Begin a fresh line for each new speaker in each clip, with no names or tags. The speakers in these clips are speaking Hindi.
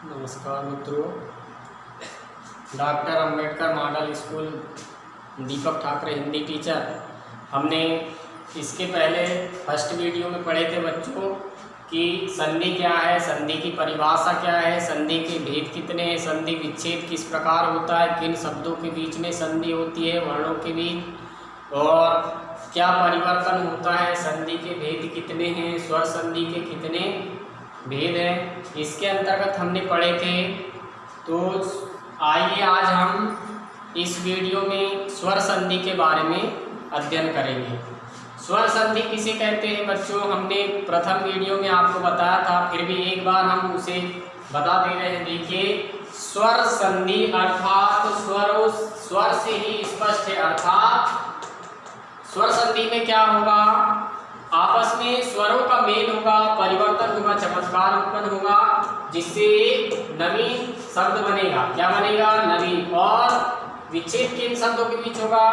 नमस्कार मित्रों। डॉक्टर अंबेडकर मॉडल स्कूल दीपक ठाकरे हिंदी टीचर। हमने इसके पहले फर्स्ट वीडियो में पढ़े थे बच्चों कि संधि क्या है, संधि की परिभाषा क्या है, संधि के भेद कितने हैं, संधि विच्छेद किस प्रकार होता है, किन शब्दों के बीच में संधि होती है, वर्णों के बीच, और क्या परिवर्तन होता है, संधि के भेद कितने हैं, स्वर संधि के कितने भेद हैं, इसके अंतर्गत हमने पढ़े थे। तो आइए आज हम इस वीडियो में स्वर संधि के बारे में अध्ययन करेंगे। स्वर संधि किसे कहते हैं बच्चों, हमने प्रथम वीडियो में आपको बताया था, फिर भी एक बार हम उसे बता दे रहे हैं। देखिए, स्वर संधि अर्थात स्वर से ही स्पष्ट है, अर्थात स्वर संधि में क्या होगा, आपस में स्वरों का मेल होगा, परिवर्तन होगा, चमत्कार उत्पन्न होगा, जिससे नवीन शब्द बनेगा। क्या बनेगा? नवीन। और विच्छेद किन शब्दों के बीच होगा?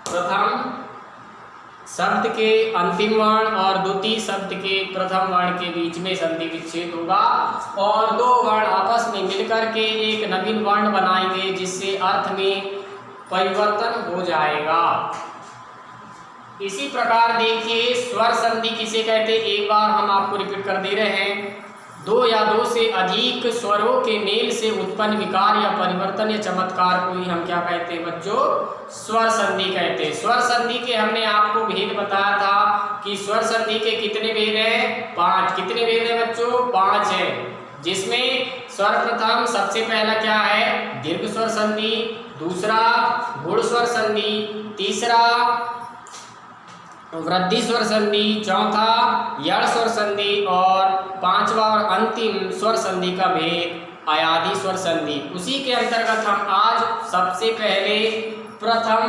प्रथम शब्द के अंतिम वर्ण और द्वितीय शब्द के प्रथम वर्ण के बीच में संधि विच्छेद होगा, और दो वर्ण आपस में मिलकर के एक नवीन वर्ण बनाएंगे, जिससे अर्थ में परिवर्तन हो जाएगा। इसी प्रकार देखिए, स्वर संधि किसे कहते हैं, एक बार हम आपको रिपीट कर दे रहे हैं। दो या दो से अधिक स्वरों के मेल से उत्पन्न विकार या परिवर्तन या चमत्कार को ही हम क्या कहते हैं बच्चों? स्वर संधि कहते हैं। स्वर संधि के हमने आपको भेद बताया था कि स्वर संधि के कितने भेद हैं? 5। कितने भेद हैं बच्चों? 5 है, जिसमें सर्वप्रथम सबसे पहला क्या है? दीर्घ स्वर संधि, दूसरा गुण स्वर संधि, तीसरा वृद्धि स्वर संधि, चौथा यड़ स्वर संधि, और पांचवा और अंतिम स्वर संधि का भेद अयादि स्वर संधि। उसी के अंतर्गत हम आज सबसे पहले प्रथम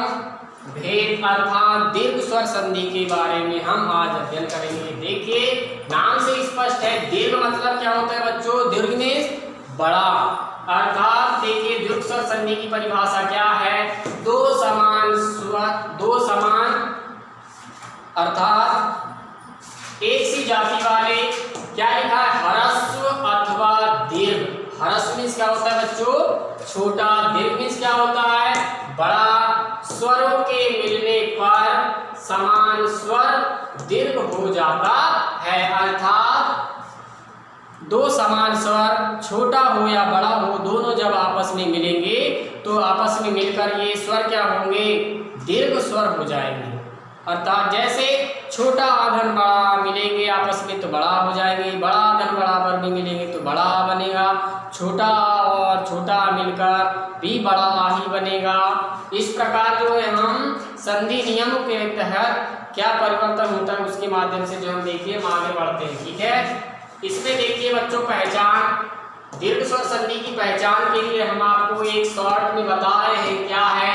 भेद अर्थात दीर्घ स्वर संधि के बारे में हम आज अध्ययन करेंगे। देखिए, नाम से स्पष्ट है, दीर्घ मतलब क्या होता है बच्चों? दीर्घ में बड़ा, अर्थात देखिए दीर्घ स्वर संधि की परिभाषा क्या है? दो समान अर्थात एक सी जाति वाले, क्या लिखा है? ह्रस्व अथवा दीर्घ। ह्रस्व मीन्स क्या होता है बच्चों? छोटा। दीर्घ मीन्स क्या होता है? बड़ा। स्वरों के मिलने पर समान स्वर दीर्घ हो जाता है, अर्थात दो समान स्वर, छोटा हो या बड़ा हो, दोनों जब आपस में मिलेंगे तो आपस में मिलकर ये स्वर क्या होंगे? दीर्घ स्वर हो जाएंगे। अर्थात जैसे छोटा आधन बड़ा मिलेंगे आपस में तो बड़ा हो जाएंगे, बड़ा आधन बराबर में मिलेंगे तो बड़ा बनेगा, छोटा और छोटा मिलकर भी बड़ा ही बनेगा। इस प्रकार जो है हम संधि नियमों के तहत क्या परिवर्तन होता है उसके माध्यम से जो हम देखिए हम आगे बढ़ते हैं। ठीक है, इसमें देखिए बच्चों पहचान, दीर्घ स्वर संधि की पहचान के लिए हम आपको एक शॉर्ट में बता रहे हैं। क्या है?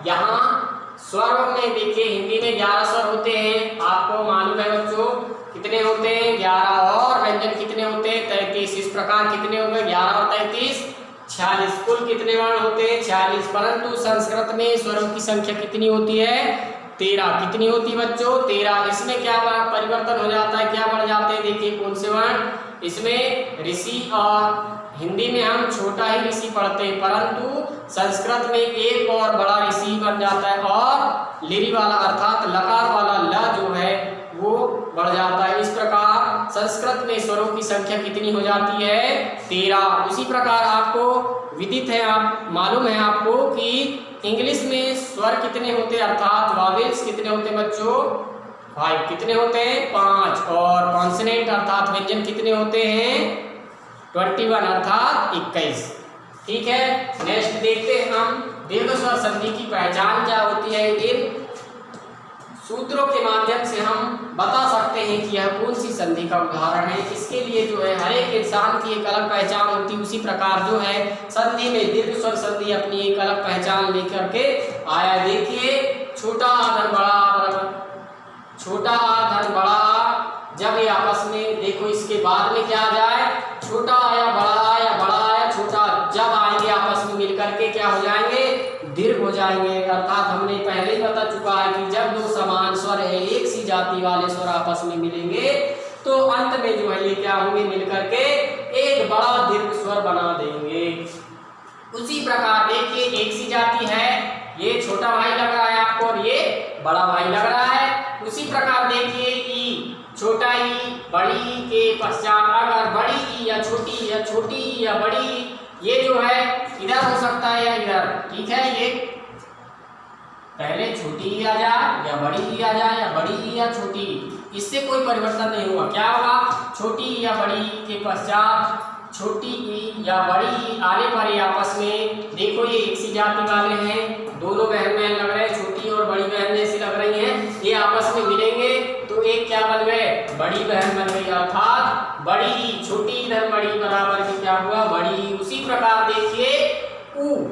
यहाँ स्वरों में देखिए हिंदी में 11 स्वर होते हैं, आपको मालूम है बच्चों कितने होते हैं? 11। और व्यंजन कितने होते हैं? 33। इस प्रकार कितने हो गए? 11 और 33 46। कुल कितने वर्ण होते हैं? 46। परंतु संस्कृत में स्वरों की संख्या कितनी होती है? 13। कितनी होती है बच्चों? 13। इसमें क्या परिवर्तन हो जाता है, क्या बढ़ जाते हैं? देखिए कौन से वर्ण? इसमें ऋषि, और हिंदी में हम छोटा ही ऋषि पढ़ते हैं, परंतु संस्कृत में एक और बड़ा ऋषि बन जाता है, और लिरी वाला अर्थात लकार वाला ल जो है वो बढ़ जाता है। इस प्रकार संस्कृत में स्वरों की संख्या कितनी हो जाती है? 13। उसी प्रकार आपको विदित है, आप मालूम है आपको कि इंग्लिश में स्वर कितने होते हैं, अर्थात वॉवेल्स कितने होते हैं बच्चों? 5। कितने होते हैं? 5। और कॉन्सोनेंट अर्थात व्यंजन कितने होते हैं? 21 अर्थात 21। ठीक है, नेक्स्ट देखते हैं हम दीर्घ स्वर संधि की पहचान क्या होती है। इन सूत्रों के माध्यम से हम बता सकते हैं कि यह कौन सी संधि का उदाहरण है। इसके लिए जो है हर एक इंसान की एक अलग पहचान होती है, उसी प्रकार जो है संधि में दीर्घ स्वर संधि अपनी एक अलग पहचान लेकर के आया। देखिए, छोटा आधन बड़ा बराबर, छोटा आधन बड़ा, जब ये आपस में देखो इसके बाद में क्या आ जाए? छोटा आया, बड़ा आया, बड़ा आया, छोटा, जब आएंगे आपस में मिलकर के क्या हो जाएंगे? दीर्घ हो जाएंगे। अर्थात हमने पहले ही बता चुका है कि जब दो समान स्वर है, एक सी जाति वाले स्वर आपस में मिलेंगे तो अंत में जो है ये क्या होंगे? मिलकर के एक बड़ा दीर्घ स्वर बना देंगे। उसी प्रकार देखिए एक सी जाति है, ये छोटा भाई लग रहा है आपको और ये बड़ा भाई लग रहा है। उसी प्रकार देखिए ई, छोटा ई बड़ी ई के पश्चात अगर बड़ी ई या छोटी ई या बड़ी ई, ये जो है इधर हो सकता है या इधर, ठीक है। ये पहले छोटी ई आ जाए या बड़ी ई आ जाए या बड़ी ई या छोटी ई, इससे कोई परिवर्तन नहीं हुआ। क्या होगा, छोटी ई या बड़ी ई के पश्चात छोटी ई या बड़ी ई आने पर ये आपस में देखो ये एक सी जाति वाले हैं, दोनों बहन बहन लग रहे हैं, छोटी और बड़ी बहन जैसी लग रही हैं, ये आपस में मिलेंगे तो एक क्या बन गए, बड़ी बहन बन गई, अर्थात बड़ी ई छोटी इधर बड़ी बराबर की क्या हुआ, बड़ी ई। उसी प्रकार देखिए ऊ,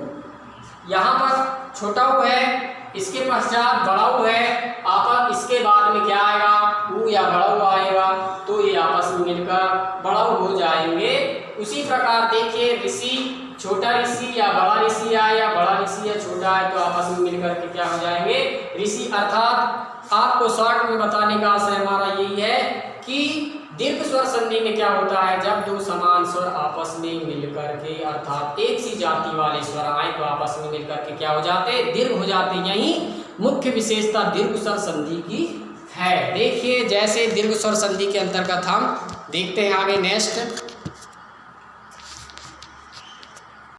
यहाँ पर छोटा ऊ है, इसके पश्चात बड़ा ऊ है, आपस इसके बाद में क्या आएगा, ऊ या बड़ा ऊ आएगा, तो ये आपस में मिलकर बड़ा ऊ हो जाएंगे। उसी प्रकार देखिए ऋषि, छोटा ऋषि या बड़ा ऋषि आए या बड़ा ऋषि या छोटा है तो आपस में मिलकर के क्या हो जाएंगे, ऋषि। अर्थात आपको शॉर्ट में बताने का आशय हमारा यही है कि दीर्घ स्वर संधि में क्या होता है, जब दो समान स्वर आपस में मिलकर के अर्थात एक सी जाति वाले स्वर आए तो आपस में मिलकर के क्या हो जाते, दीर्घ हो जाते। यही मुख्य विशेषता दीर्घ स्वर संधि की है। देखिए जैसे दीर्घ स्वर संधि के अंतर्गत हम देखते हैं आगे नेक्स्ट,